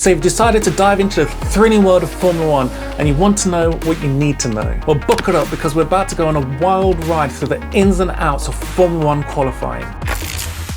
So you've decided to dive into the thrilling world of Formula One and you want to know what you need to know. Well, buckle up because we're about to go on a wild ride through the ins and outs of Formula One qualifying.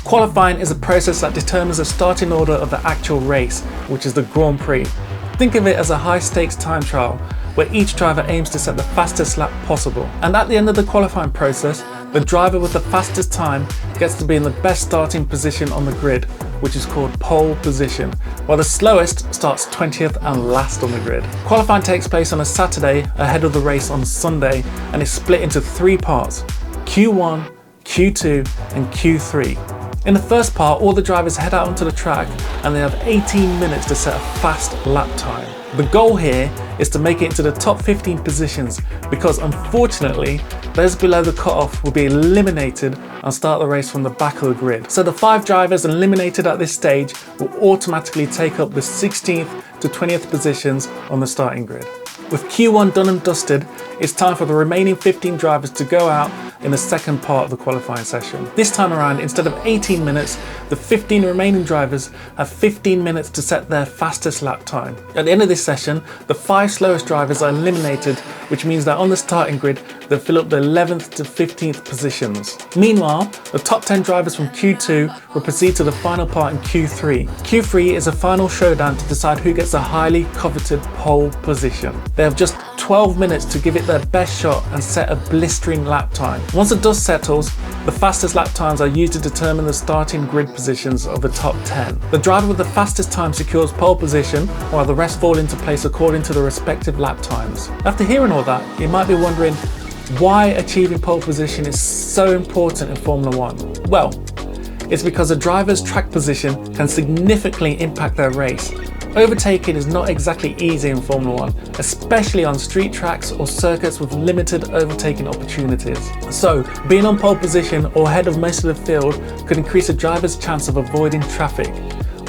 Qualifying is a process that determines the starting order of the actual race, which is the Grand Prix. Think of it as a high-stakes time trial where each driver aims to set the fastest lap possible. And at the end of the qualifying process, the driver with the fastest time gets to be in the best starting position on the grid, which is called pole position, while the slowest starts 20th and last on the grid. Qualifying takes place on a Saturday ahead of the race on Sunday and is split into three parts: Q1, Q2 and Q3. In the first part, all the drivers head out onto the track and they have 18 minutes to set a fast lap time. The goal here is to make it into the top 15 positions because unfortunately, those below the cutoff will be eliminated and start the race from the back of the grid. So the 5 drivers eliminated at this stage will automatically take up the 16th to 20th positions on the starting grid. With Q1 done and dusted, it's time for the remaining 15 drivers to go out in the second part of the qualifying session. This time around, instead of 18 minutes, the 15 remaining drivers have 15 minutes to set their fastest lap time. At the end of this session, the 5 slowest drivers are eliminated, which means that on the starting grid, they'll fill up the 11th to 15th positions. Meanwhile, the top 10 drivers from Q2 will proceed to the final part in Q3. Q3 is a final showdown to decide who gets a highly coveted pole position. They have just 12 minutes to give it their best shot and set a blistering lap time. Once the dust settles, the fastest lap times are used to determine the starting grid positions of the top 10. The driver with the fastest time secures pole position, while the rest fall into place according to the respective lap times. After hearing all that, you might be wondering why achieving pole position is so important in Formula One. Well, it's because a driver's track position can significantly impact their race. Overtaking is not exactly easy in Formula One, especially on street tracks or circuits with limited overtaking opportunities. So, being on pole position or ahead of most of the field could increase a driver's chance of avoiding traffic,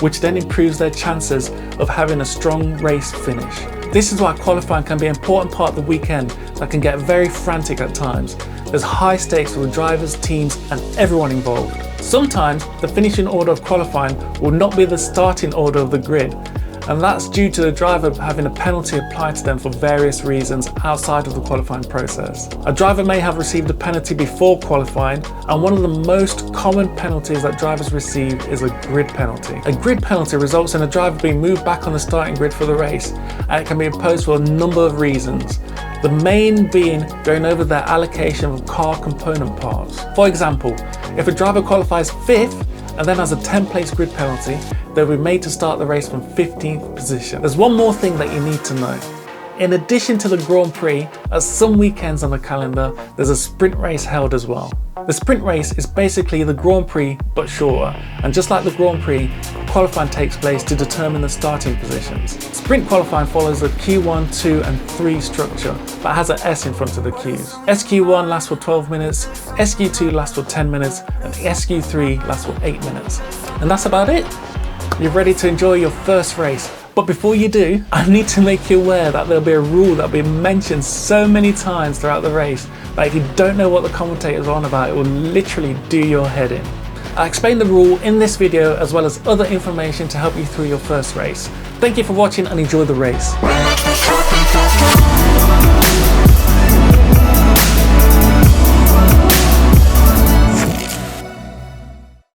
which then improves their chances of having a strong race finish. This is why qualifying can be an important part of the weekend that can get very frantic at times. There's high stakes for the drivers, teams and everyone involved. Sometimes the finishing order of qualifying will not be the starting order of the grid, and that's due to the driver having a penalty applied to them for various reasons outside of the qualifying process. A driver may have received a penalty before qualifying, and one of the most common penalties that drivers receive is a grid penalty. A grid penalty results in a driver being moved back on the starting grid for the race, and it can be imposed for a number of reasons. The main being going over their allocation of car component parts. For example, if a driver qualifies 5th and then has a 10th place grid penalty, they'll be made to start the race from 15th position. There's one more thing that you need to know. In addition to the Grand Prix, at some weekends on the calendar, there's a sprint race held as well. The sprint race is basically the Grand Prix but shorter, and just like the Grand Prix, qualifying takes place to determine the starting positions. Sprint qualifying follows a Q1, 2 and 3 structure, but has an S in front of the Qs. SQ1 lasts for 12 minutes, SQ2 lasts for 10 minutes, and SQ3 lasts for 8 minutes. And that's about it. You're ready to enjoy your first race. But before you do, I need to make you aware that there'll be a rule that'll be mentioned so many times throughout the race that if you don't know what the commentators are on about, it will literally do your head in. I explained the rule in this video as well as other information to help you through your first race. Thank you for watching and enjoy the race.